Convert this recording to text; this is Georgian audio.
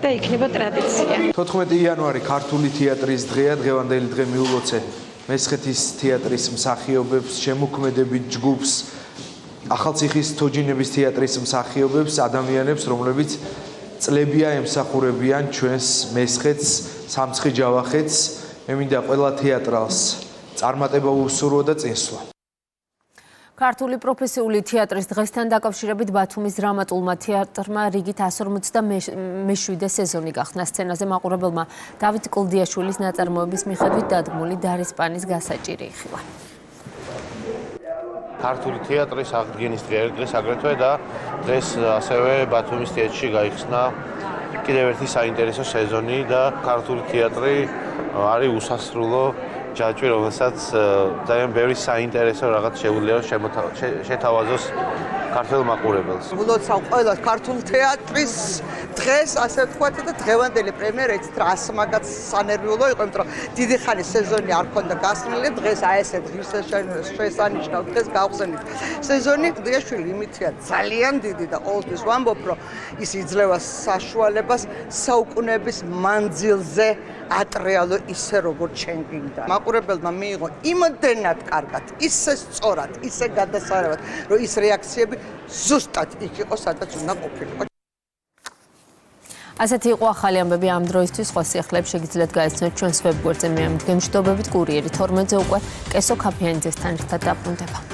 და იქნება ტრადიცია. 14 იანვარი ქართული თეატრის დღეა, დღევანდელი დღე მიულოცე მესხეთის თეატრის მსახიობებს, შემოქმედებით ჯგუფს, ახალციხის თოჯინების თეატრის მსახიობებს, ადამიანებს, რომლებიც წლებია ემსახურებიან ჩვენს მესხეთს, სამცხე ჯავახეთს. მე მინდა ყველა თეატრალს წარმატება უსურვო და წინსვლა. ქართული პროფესიული თეატრის დღესთან დაკავშირებით ბათუმის დრამატულმა თეატრმა რიგით 157 სეზონი გახსნა. სცენაზე მაყურებელმა დავით კლდიაშვილის ნაწარმოების მიხედვით დადგმული დარისპანის გასაჭირი იხილა. ქართული თეატრის აღდგენის დღეს აგრეთვე და დღეს ასევე ბათუმის თეატრში გაიხსნა კიდევ ერთი საინტერესო სეზონი და ქართული თეატრი არის უსასრულო ჯაჭვი, რომელსაც ძალიან ბევრი საინტერესო რაღაც შეუძლია შეთავაზოს ქართულ მაყურებელს. ულოცავ ყველა ქართულ თეატრის დღეს, ასე ვთქვათ, და დღევანდელი პრემიერა ეცით რა ასმაგაც სანერვიულო იყო, იმიტომ რომ დიდი ხანი სეზონი არ ქონდა გასმილი, დღეს აი ესეთ შესანიშნავ დღეს გავხსენით. სეზონი დიაშვილი იმითია ძალიან დიდი და ყოველთვის ვამბობ, რომ ის იძლევა საშუალებას საუკუნეების მანძილზე ატრიალო ისე როგორც ჩვენ გინდა. მაყურებელმა მიიღო იმდენად კარგად, ისე სწორად, ისე გადასარევად, რომ ის რეაქციები ზუსტად იქ იყო, სადაც უნდა ყოფილიყო. ასეთი იყო ახალი ამბები ამ დროისთვის. სხვა სიახლეებს შეგიძლიათ გაიცნოთ ჩვენს ვებგვერდზე. მე ამ მდგომარეობით კურიერი 12-ზე უკვე კესო ქაფიანიძესთან ერთად დაბრუნდება.